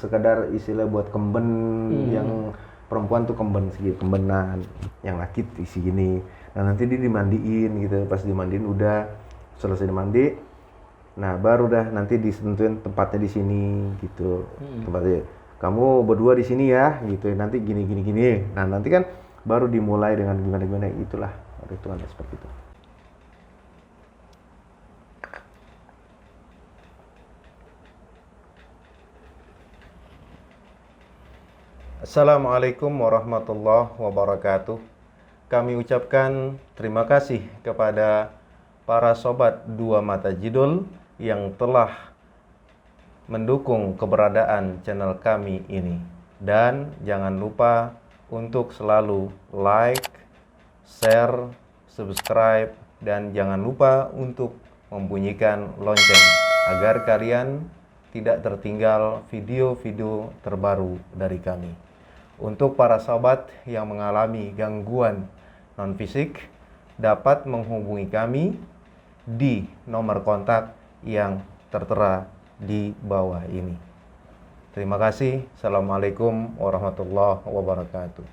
sekadar istilah buat kemben, yang perempuan tuh kemben segini, kembenan, yang laki isi gini. Nah nanti dia dimandiin gitu, pas dimandiin udah selesai dimandi, nah baru dah nanti ditentuin tempatnya di sini gitu, tempatnya kamu berdua di sini ya gitu, nanti gini gini gini. Nah nanti kan baru dimulai dengan gimana itulah ritualnya seperti itu. Assalamualaikum warahmatullahi wabarakatuh. Kami ucapkan terima kasih kepada para sobat Dua Mata Jidul yang telah mendukung keberadaan channel kami ini. Dan jangan lupa untuk selalu like, share, subscribe, dan jangan lupa untuk membunyikan lonceng agar kalian tidak tertinggal video-video terbaru dari kami. Untuk para sahabat yang mengalami gangguan non-fisik, dapat menghubungi kami di nomor kontak yang tertera di bawah ini. Terima kasih. Assalamualaikum warahmatullahi wabarakatuh.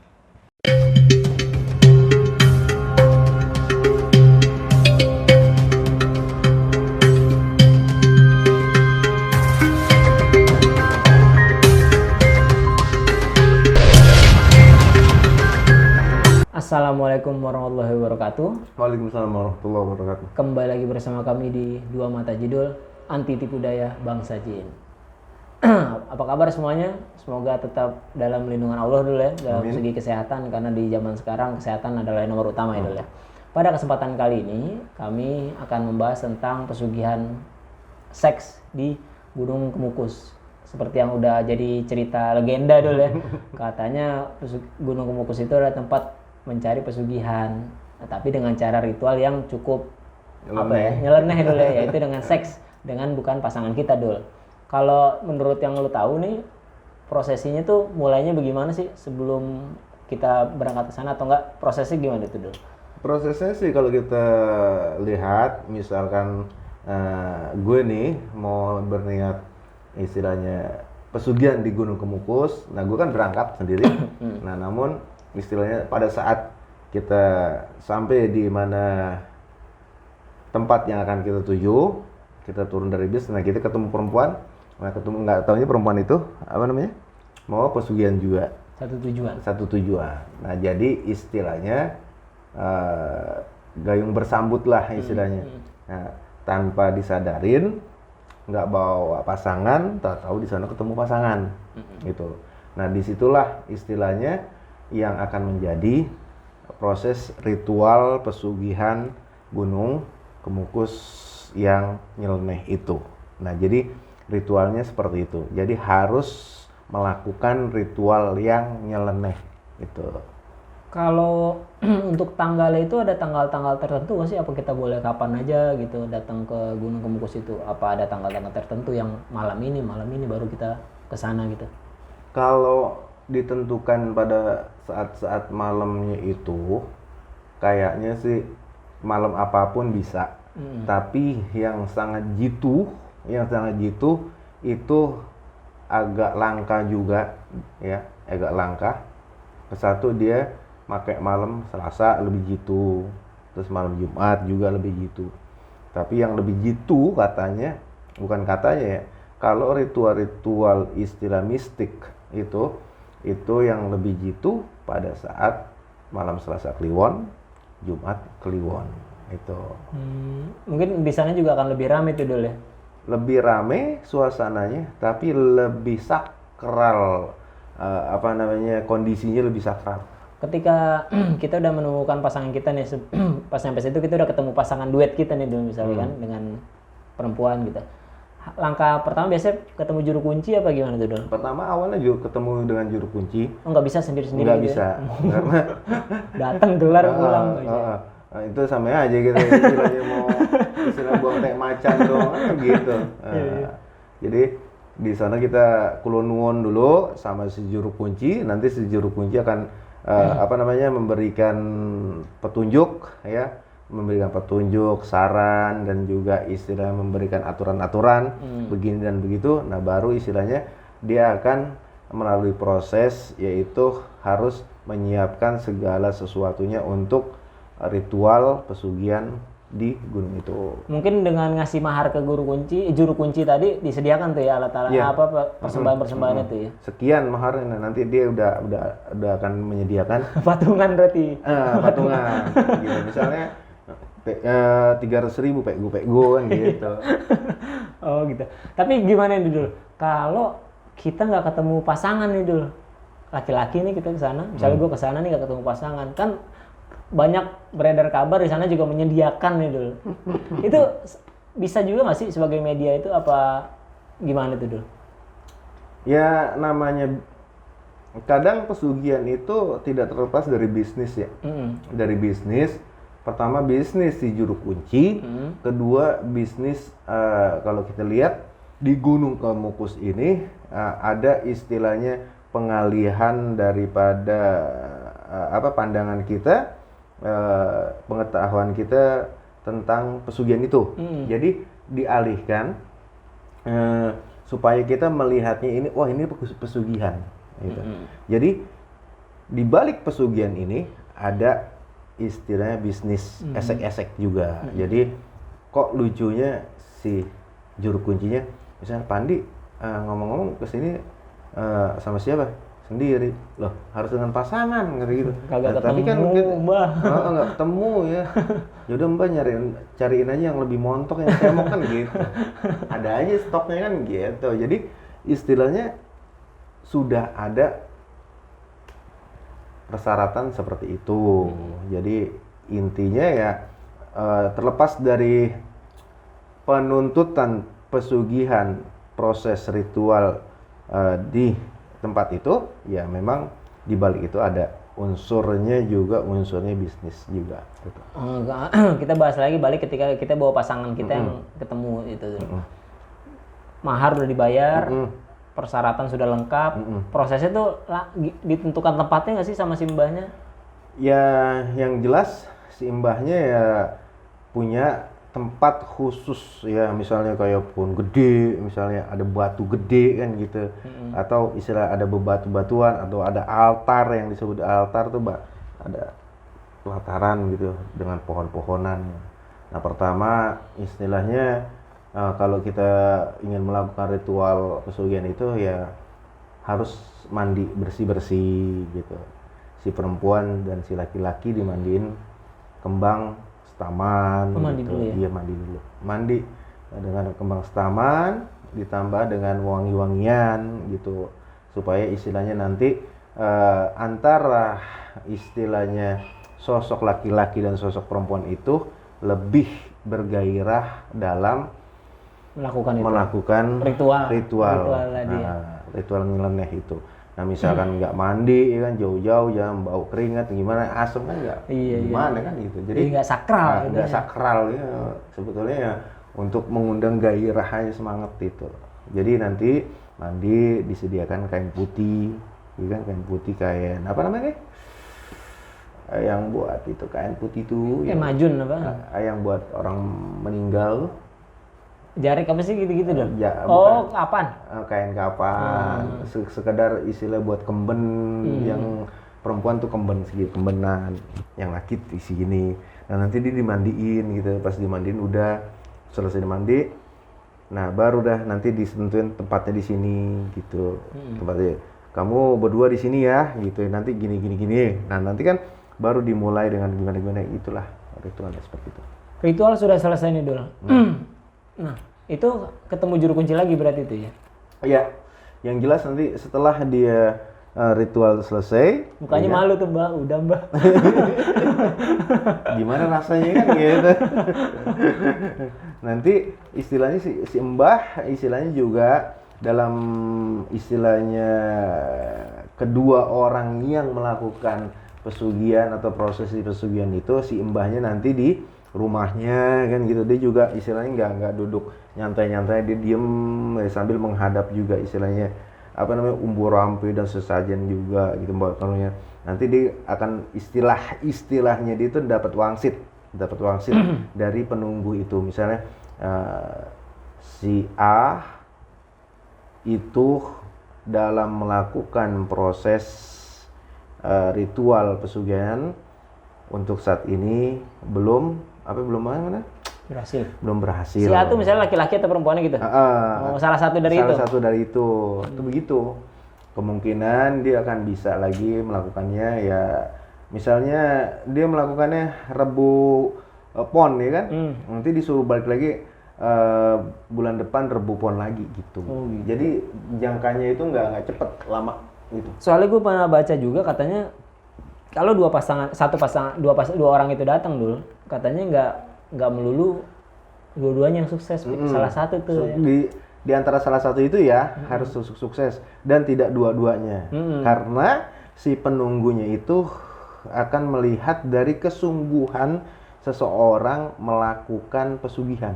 Assalamualaikum warahmatullahi wabarakatuh. Waalaikumsalam warahmatullahi wabarakatuh. Kembali lagi bersama kami di Dua Mata Jidul, anti tipu daya bangsa jin. Apa kabar semuanya? Semoga tetap dalam lindungan Allah dulu ya, dalam segi kesehatan, karena di zaman sekarang kesehatan adalah yang nomor utama ya dulu ya. Pada kesempatan kali ini kami akan membahas tentang pesugihan seks di Gunung Kemukus. Seperti yang udah jadi cerita legenda dulu ya. Katanya Gunung Kemukus itu adalah tempat mencari pesugihan, tapi dengan cara ritual yang cukup nyeleneh dulu ya, yaitu dengan seks dengan bukan pasangan kita dulu. Kalau menurut yang lu tahu nih, prosesinya tuh mulainya bagaimana sih sebelum kita berangkat ke sana, atau enggak prosesnya gimana itu dulu? Prosesnya sih kalau kita lihat, misalkan gue nih mau berniat istilahnya pesugihan di Gunung Kemukus, nah gue kan berangkat sendiri. Nah namun istilahnya pada saat kita sampai di mana tempat yang akan kita tuju, kita turun dari bis, nah kita ketemu perempuan, nah ketemu nggak tahunya perempuan itu apa namanya, mau pesugihan juga, satu tujuan. Nah jadi istilahnya gayung bersambut lah istilahnya. Nah, tanpa disadarin, nggak bawa pasangan, tahu di sana ketemu pasangan gitu. Nah disitulah istilahnya yang akan menjadi proses ritual pesugihan Gunung Kemukus yang nyeleneh itu. Nah jadi ritualnya seperti itu, jadi harus melakukan ritual yang nyeleneh itu. Kalau untuk tanggalnya itu ada tanggal-tanggal tertentu nggak sih? Apa kita boleh kapan aja gitu datang ke Gunung Kemukus itu? Apa ada tanggal-tanggal tertentu yang malam ini baru kita ke sana gitu? Kalau ditentukan pada saat-saat malamnya itu, kayaknya sih malam apapun bisa. Tapi yang sangat jitu itu agak langka juga ya, agak langka. Kesatu dia pakai malam Selasa lebih jitu, terus malam Jumat juga lebih jitu. Tapi yang lebih jitu katanya, bukan katanya ya, kalau ritual-ritual istilah mistik itu yang lebih jitu pada saat malam Selasa Kliwon, Jumat Kliwon itu. Mungkin di sana juga akan lebih ramai tuh dulu ya. Lebih rame suasananya, tapi lebih sakral, kondisinya lebih sakral. Ketika kita udah menemukan pasangan kita nih, pas sampai situ kita udah ketemu pasangan duet kita nih dulu misalnya kan dengan perempuan gitu. Langkah pertama biasanya ketemu juru kunci apa gimana tuh Don? Pertama awalnya juga ketemu dengan juru kunci. Oh nggak bisa sendiri-sendiri? Nggak gitu bisa, ya? karena datang gelar pulang. Itu sama aja gitu, istilahnya mau buang teh macan dong gitu. Jadi di sana kita kulunuwun dulu sama si juru kunci, nanti si juru kunci akan memberikan petunjuk ya, memberikan petunjuk, saran, dan juga istilah memberikan aturan-aturan begini dan begitu. Nah baru istilahnya dia akan melalui proses, yaitu harus menyiapkan segala sesuatunya untuk ritual pesugihan di gunung itu. Mungkin dengan ngasih mahar ke juru kunci tadi disediakan tuh ya alat-alat Iya. persembahan-persembahan itu ya. Sekian maharnya, nanti dia udah akan menyediakan Patungan berarti. patungan. Gitu. Misalnya 300.000 pego kan gitu. Oh gitu. Tapi gimana nih Dul? Kalau kita nggak ketemu pasangan nih Dul, laki-laki nih kita ke sana, misalnya gue ke sana nih nggak ketemu pasangan, kan banyak beredar kabar di sana juga menyediakan nih Dul. Itu bisa juga nggak sih sebagai media itu apa gimana tuh Dul? Ya namanya kadang pesugihan itu tidak terlepas dari bisnis ya. Dari bisnis, pertama bisnis si juru kunci, kedua bisnis kalau kita lihat di Gunung Kemukus ini ada istilahnya pengalihan daripada pandangan kita, pengetahuan kita tentang pesugihan itu. Jadi dialihkan supaya kita melihatnya ini, wah ini pesugihan. Gitu. Jadi di balik pesugihan ini ada istilahnya bisnis esek-esek juga. Jadi kok lucunya si juru kuncinya, misalnya Pandi ngomong-ngomong kesini sama siapa? Sendiri. Loh, harus dengan pasangan gitu. Kagak ketemu, tapi kan Mbah. Nggak ketemu ya. Yaudah Mbak cariin aja yang lebih montok, yang semok kan gitu. Ada aja stoknya kan gitu. Jadi istilahnya sudah ada persyaratan seperti itu. Jadi intinya ya terlepas dari penuntutan pesugihan proses ritual di tempat itu, ya memang di balik itu ada unsurnya bisnis juga. Gitu. Kita bahas lagi balik ketika kita bawa pasangan kita yang ketemu itu. Mahar udah dibayar, persyaratan sudah lengkap, prosesnya tuh ditentukan tempatnya nggak sih sama si mbahnya? Ya yang jelas si mbahnya ya punya tempat khusus ya, misalnya kayak pohon gede, misalnya ada batu gede kan gitu, atau istilah ada bebatu-batuan, atau ada altar yang disebut altar tuh ada pelataran gitu dengan pohon-pohonan. Nah pertama istilahnya kalau kita ingin melakukan ritual pesugihan itu ya harus mandi bersih-bersih gitu. Si perempuan dan si laki-laki dimandiin kembang setaman. Mandi gitu. dulu ya? Iya mandi dulu. Mandi dengan kembang setaman ditambah dengan wangi-wangian gitu, supaya istilahnya nanti antara istilahnya sosok laki-laki dan sosok perempuan itu lebih bergairah dalam melakukan ritual nyeleneh itu. Nah misalkan nggak mandi ya kan, jauh-jauh jangan bau keringat gimana, asem kan nggak gimana kan gitu. Jadi nggak sakral. Nggak sakral ya sebetulnya ya, untuk mengundang gairah aja, semangat itu. Jadi nanti mandi disediakan kain putih, ya kan, kain putih, kain apa namanya? Yang buat itu kain putih itu. Majun apa? Yang buat orang meninggal. Jarik apa sih gitu-gitu dong? Ya, kapan? Kain kapan, sekedar istilah buat kemben, yang perempuan tuh kemben segitu, kembenan, yang laki isi gini. Nah nanti dia dimandiin gitu, pas dimandiin udah selesai dimandi, nah baru dah nanti disentuhin tempatnya di sini gitu, tempatnya kamu berdua di sini ya gitu, nanti gini. Nah nanti kan baru dimulai dengan gimana itulah ritualnya seperti itu. Ritual sudah selesai nih Dul. Nah, itu ketemu juru kunci lagi berarti itu ya? Iya, yang jelas nanti setelah dia ritual selesai. Mukanya ya, malu tuh Mbak, udah Mbak. Gimana rasanya kan gitu. Nanti istilahnya si Mbah istilahnya juga dalam istilahnya kedua orang yang melakukan pesugihan atau prosesi pesugihan itu, si mbahnya nanti di rumahnya kan gitu, dia juga istilahnya nggak duduk nyantai-nyantai, dia diem sambil menghadap juga istilahnya apa namanya umbur rampe dan sesajen juga gitu mbak. Kalaunya nanti dia akan istilahnya dia itu dapat wangsit dari penunggu itu, misalnya si A itu dalam melakukan proses ritual pesugihan untuk saat ini belum mana? Belum berhasil. Si A tuh misalnya laki-laki atau perempuannya gitu? Salah satu dari itu? Salah satu dari itu. Itu begitu. Kemungkinan dia akan bisa lagi melakukannya ya. Misalnya dia melakukannya Rebu Pon ya kan? Nanti disuruh balik lagi bulan depan Rebu Pon lagi gitu. Gitu. Jadi jangkanya itu nggak cepet, lama gitu. Soalnya gue pernah baca juga katanya kalau dua orang itu datang dulu, katanya nggak melulu dua-duanya yang sukses, salah satu tuh. Di antara salah satu itu ya harus sukses dan tidak dua-duanya, karena si penunggunya itu akan melihat dari kesungguhan seseorang melakukan pesugihan.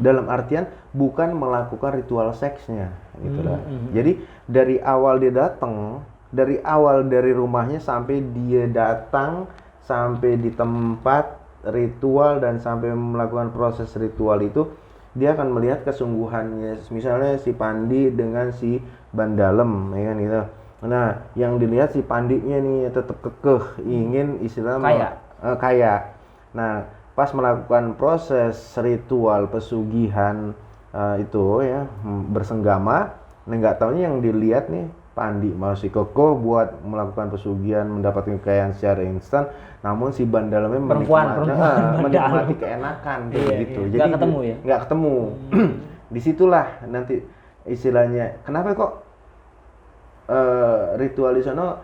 Dalam artian bukan melakukan ritual seksnya, gitulah. Jadi dari awal dia datang, dari awal dari rumahnya sampai dia datang sampai di tempat ritual dan sampai melakukan proses ritual itu, dia akan melihat kesungguhannya. Misalnya si Pandi dengan si Bandalem, ya kan gitu. Nah, yang dilihat si Pandinya nih tetap kekeh ingin istilahnya kaya. Nah, pas melakukan proses ritual pesugihan itu ya bersenggama, nggak taunya yang dilihat nih Pandi masih kokoh buat melakukan pesugihan, mendapatkan kekayaan secara instan, namun si Bandalemnya menikmati keenakan gitu. Jadi nggak ketemu. Disitulah nanti istilahnya kenapa kok ritual di sana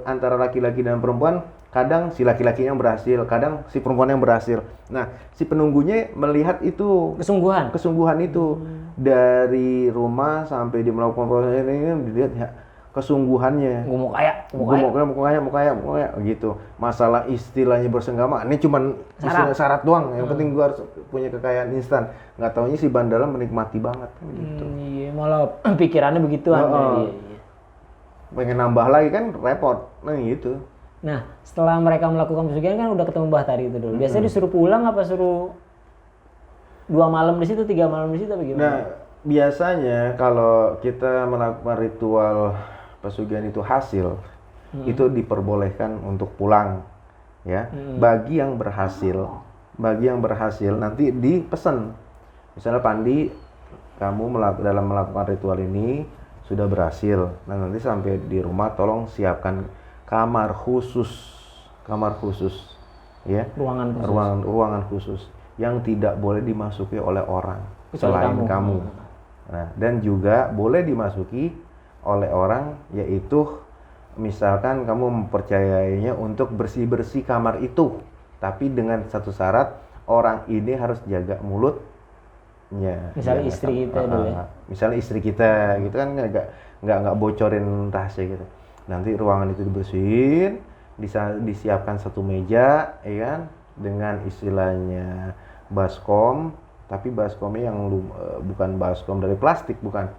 antara laki-laki dan perempuan, kadang si laki-laki yang berhasil, kadang si perempuan yang berhasil. Nah, si penunggunya melihat itu kesungguhan itu dari rumah sampai dia melakukan proses ini, dilihat ya kesungguhannya. Gue mau kaya gitu. Masalah istilahnya bersenggama, ini cuman istilah syarat doang. Yang penting gua harus punya kekayaan instan. Nggak taunya si Bandala menikmati banget gitu. Iya, malah pikirannya begituan. Iya. Pengen nambah lagi kan repot. Nah gitu. Nah, setelah mereka melakukan pesugihan kan udah ketemu Bahtari itu dulu. Biasanya disuruh pulang apa suruh 2 malam di situ, 3 malam di situ apa gimana? Nah, biasanya kalau kita melakukan ritual pesugihan itu hasil, itu diperbolehkan untuk pulang, ya. Bagi yang berhasil nanti dipesan. Misalnya Pandi, kamu dalam melakukan ritual ini sudah berhasil. Nah, nanti sampai di rumah tolong siapkan kamar khusus, ya. Ruangan khusus yang tidak boleh dimasuki oleh orang selain kamu. Nah, dan juga boleh dimasuki oleh orang, yaitu misalkan kamu mempercayainya untuk bersih-bersih kamar itu, tapi dengan satu syarat, orang ini harus jaga mulutnya. Misalnya istri kita dulu ya. Misalnya istri kita gitu kan, nggak bocorin rahasia gitu. Nanti ruangan itu dibersihin, disiapkan satu meja, ya kan, dengan istilahnya baskom, tapi baskomnya yang bukan baskom dari plastik, bukan.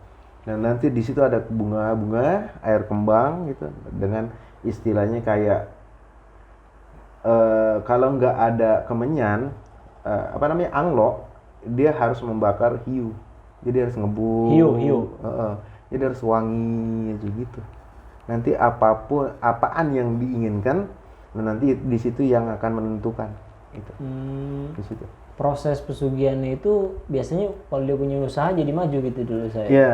Dan nanti di situ ada bunga-bunga, air kembang gitu, dengan istilahnya kayak kalau nggak ada kemenyan, anglo, dia harus membakar hiu, jadi harus ngebul. Hiu. Jadi harus wangi aja gitu. Nanti apaan yang diinginkan, nanti di situ yang akan menentukan gitu. Di situ. Proses pesugihannya itu biasanya kalau dia punya usaha jadi maju gitu dulu saya. Iya,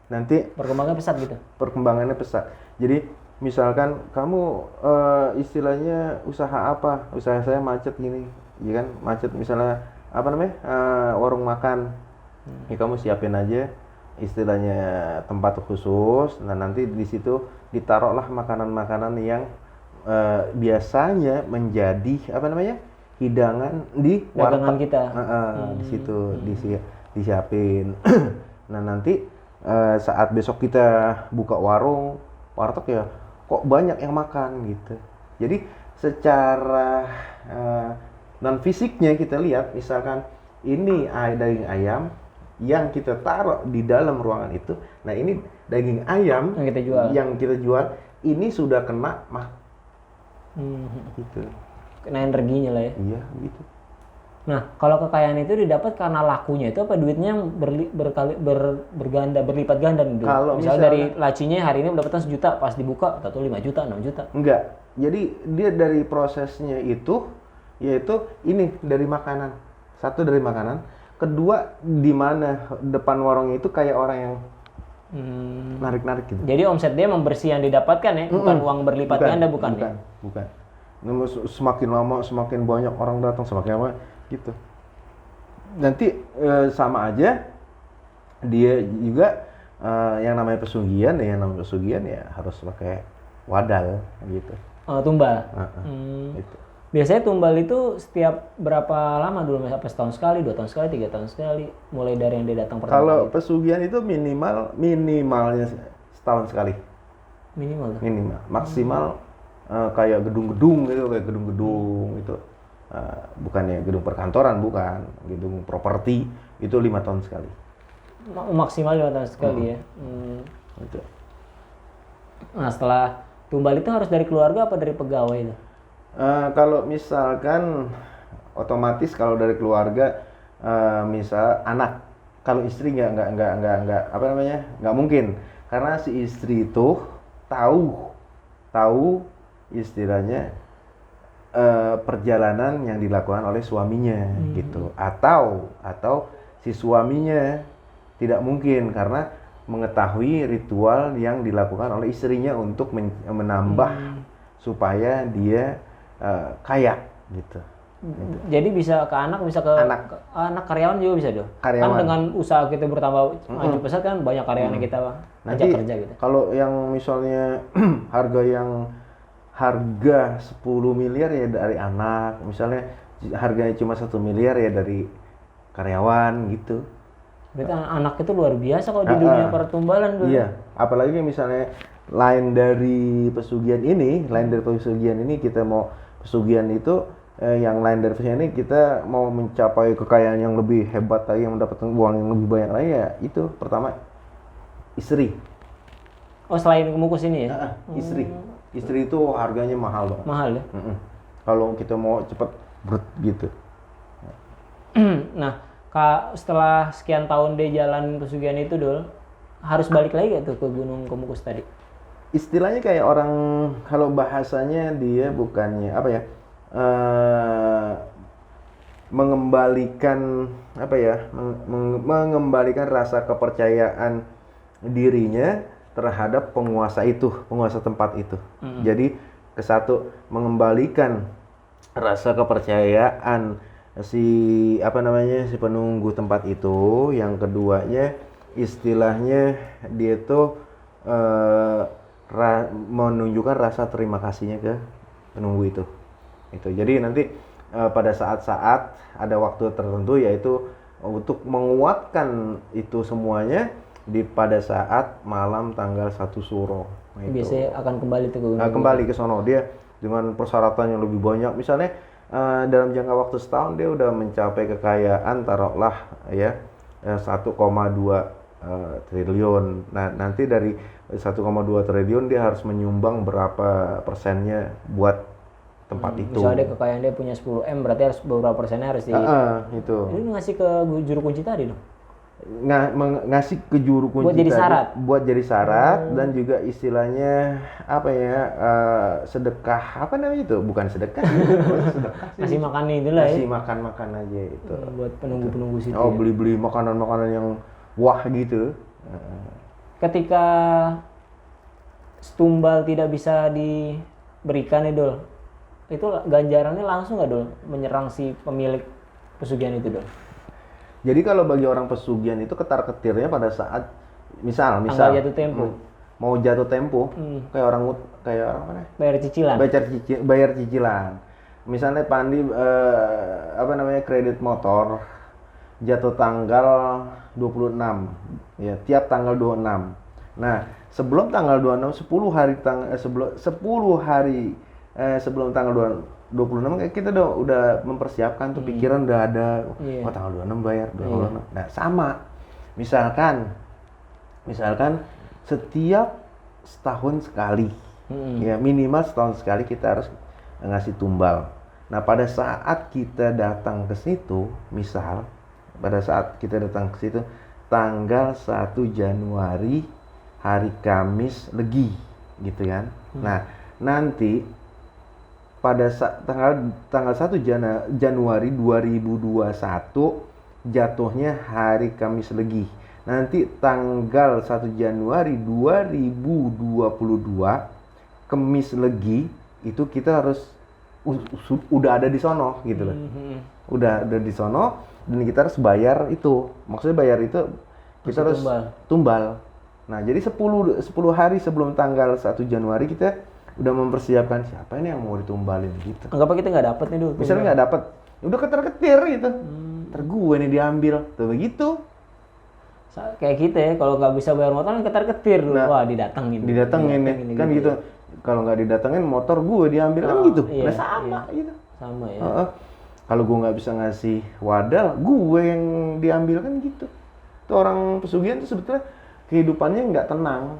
nanti perkembangannya pesat. Jadi misalkan kamu istilahnya usaha apa? Usaha saya macet gini, ya kan? Macet misalnya warung makan. Ya kamu siapin aja istilahnya tempat khusus. Nah, nanti di situ ditaruhlah makanan-makanan yang biasanya menjadi hidangan di warteg kita. Di situ disiapin. Nah, nanti saat besok kita buka warteg ya kok banyak yang makan gitu. Jadi secara non fisiknya kita lihat, misalkan ini daging ayam yang kita taruh di dalam ruangan itu. Nah, ini daging ayam yang kita jual ini sudah kena gitu. Kena energinya lah ya. Iya, gitu. Nah, kalau kekayaan itu didapat karena lakunya itu apa duitnya berlipat ganda nih? Kalau misalnya dari lacinya hari ini mendapatkan 1 juta, pas dibuka atau 5 juta, 6 juta. Enggak. Jadi dia dari prosesnya itu yaitu ini dari makanan. Satu dari makanan, kedua di mana depan warung itu kayak orang yang narik-narik gitu. Jadi omset dia membersih yang didapatkan ya, bukan uang berlipat ganda, bukan. Semakin lama semakin banyak orang datang, semakin lama gitu. Nanti sama aja dia juga yang namanya pesugihan ya harus pakai wadal gitu. Tumbal. Gitu. Biasanya tumbal itu setiap berapa lama dulu? Apa setahun sekali, 2 tahun sekali, 3 tahun sekali? Mulai dari yang dia datang pertama Kalau kali. pesugihan itu minimalnya setahun sekali. Minimal. Maksimal kayak gedung-gedung gitu, itu. Bukannya gedung perkantoran, bukan. Gedung properti itu 5 tahun sekali. Maksimal 5 tahun sekali ya. Gitu. Nah, setelah tumbal itu harus dari keluarga apa dari pegawai itu? Kalau misalkan otomatis kalau dari keluarga, misal anak, kalau istri nggak apa namanya, nggak mungkin, karena si istri itu tahu istilahnya perjalanan yang dilakukan oleh suaminya gitu, atau si suaminya tidak mungkin karena mengetahui ritual yang dilakukan oleh istrinya untuk menambah supaya dia kaya gitu. Jadi bisa ke anak, bisa ke anak karyawan juga bisa dong. Kan dengan usaha kita bertambah maju pesat kan banyak karyawan yang kita ajak kerja gitu. Kalau yang misalnya harga 10 miliar ya dari anak, misalnya harganya cuma 1 miliar ya dari karyawan gitu. Berarti anak itu luar biasa kalau di dunia pertumbalan dulu. Iya, apalagi misalnya lain dari pesugihan ini kita mau pesugihan itu yang lain dari pesugihan ini kita mau mencapai kekayaan yang lebih hebat lagi, yang mendapatkan uang yang lebih banyak lagi, ya itu pertama istri. Oh, selain kemukus ini ya? Istri itu harganya mahal banget. Mahal ya? Kalau kita mau cepet gitu. Nah, setelah sekian tahun dia jalan pesugihan itu Dul, harus balik lagi gak tuh ke Gunung Kemukus tadi? Istilahnya kayak orang, kalau bahasanya dia bukannya apa ya, mengembalikan mengembalikan rasa kepercayaan dirinya terhadap penguasa tempat itu. Jadi kesatu mengembalikan rasa kepercayaan si penunggu tempat itu. Yang keduanya istilahnya dia tuh menunjukkan rasa terima kasihnya ke penunggu itu. Jadi nanti pada saat-saat ada waktu tertentu, yaitu untuk menguatkan itu semuanya pada saat malam tanggal 1 Suro. Biasanya akan kembali ke gunung. Kembali ke sono, dia dengan persyaratan yang lebih banyak. Misalnya dalam jangka waktu setahun dia udah mencapai kekayaan taruhlah ya 1,2 triliun. Nah, nanti dari 1,2 triliun dia harus menyumbang berapa persennya buat tempat itu. Misalnya kekayaan dia punya 10M, berarti harus beberapa persennya harus itu. Ini ngasih ke juru kunci tadi dong? Ngasih ke juru kunci buat jadi syarat. Buat jadi syarat dan juga istilahnya sedekah, apa namanya itu? Bukan sedekah. Sedekah sih. Ngasih makan itu lah ya. Ngasih makan aja itu. Buat penunggu-penunggu situ. Oh, beli-beli makanan-makanan yang wah gitu. Ketika tumbal tidak bisa diberikan Dul, itu ganjarannya langsung nggak Dul menyerang si pemilik pesugihan itu Dul? Jadi kalau bagi orang pesugihan itu ketar-ketirnya pada saat misal jatuh tempo. Mau jatuh tempo, kayak orang mana? Bayar cicilan. Bayar cicilan. Misalnya Pandi kredit motor jatuh tanggal 26. Ya, tiap tanggal 26. Nah, sebelum tanggal 26 10 hari sebelum tanggal 26 kita udah mempersiapkan tuh, pikiran udah ada. Tanggal 26 bayar, 26. Nah, sama. Misalkan setiap setahun sekali. Ya, minimal setahun sekali kita harus ngasih tumbal. Nah, pada saat kita datang ke situ, misal pada saat kita datang ke situ tanggal 1 Januari hari Kamis Legi gitu kan. Nah, nanti pada tanggal 1 Januari 2021 jatuhnya hari Kamis Legi. Nanti tanggal 1 Januari 2022 Kamis Legi itu kita harus udah ada di sono gitu loh. Udah ada di sono dan kita harus bayar itu. Maksudnya bayar itu kita harus tumbal. Nah, jadi 10 hari sebelum tanggal 1 Januari kita udah mempersiapkan siapa ini yang mau ditumbalin gitu. Anggap kita nggak dapet nih dulu. Misalnya nggak dapet, udah ketar-ketir gitu. Ntar gue nih diambil, tuh begitu. Kayak kita ya, kalau nggak bisa bayar motor kan ketar-ketir dulu. Nah, wah didatengin kan gitu. Kalau nggak didatengin motor gue diambil kan gitu. Iya, nah sama gitu. Sama ya. Kalau gue nggak bisa ngasih wadal, gue yang diambil kan gitu. Tuh orang pesugihan tuh sebetulnya kehidupannya nggak tenang.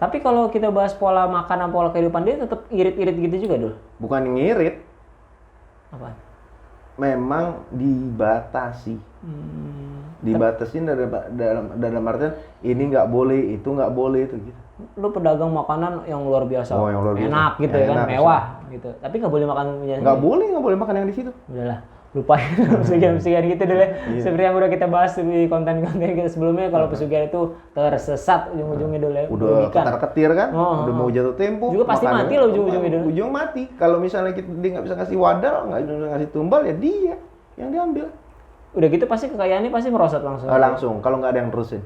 Tapi kalau kita bahas pola makan, pola kehidupan dia tetap irit-irit gitu juga dul. Bukan ngirit. Apa? Memang dibatasi. Dibatasin dalam artian ini nggak boleh, itu nggak boleh itu gitu. Lu pedagang makanan yang luar biasa, yang luar biasa. Enak gitu ya kan, enak, mewah gitu. Tapi nggak boleh makan nggak boleh makan yang di situ. Udahlah, lupain pesugihan gitu dulu ya. Seperti yang udah kita bahas di konten-konten kita sebelumnya, kalau pesugihan itu tersesat ujung-ujungnya dulu ya. Udah ketar-ketir kan, udah mau jatuh tempo. Juga pasti mati loh ujung-ujungnya dulu. Ujung mati. Kalau misalnya dia nggak bisa ngasih wadal, nggak bisa ngasih tumbal, ya dia yang diambil. Udah gitu pasti kekayaannya pasti merosot langsung. Langsung, kalau nggak ada yang terusin.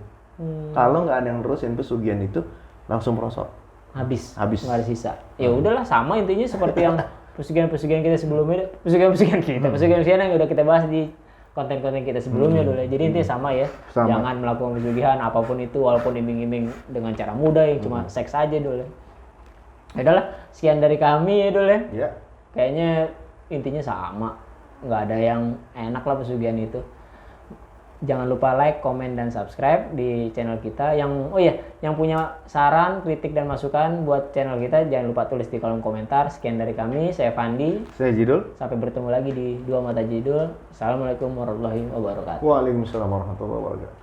Kalau nggak ada yang terusin pesugihan itu langsung merosot. Habis. Nggak ada sisa. Ya udahlah, sama intinya seperti yang pesugihan kita sebelumnya, pesugihan yang udah kita bahas di konten-konten kita sebelumnya dulu ya. Jadi intinya sama ya. Jangan melakukan pesugihan apapun itu, walaupun iming-iming dengan cara mudah yang cuma seks aja dulu. Ya udahlah, sekian dari kami ya dulu ya. Iya. Kayaknya intinya sama. Nggak ada yang enak lah pesugihan itu. Jangan lupa like, komen, dan subscribe di channel kita. Yang punya saran, kritik, dan masukan buat channel kita, jangan lupa tulis di kolom komentar. Sekian dari kami, saya Fandi. Saya Jidul. Sampai bertemu lagi di Dua Mata Jidul. Assalamualaikum warahmatullahi wabarakatuh. Waalaikumsalam warahmatullahi wabarakatuh.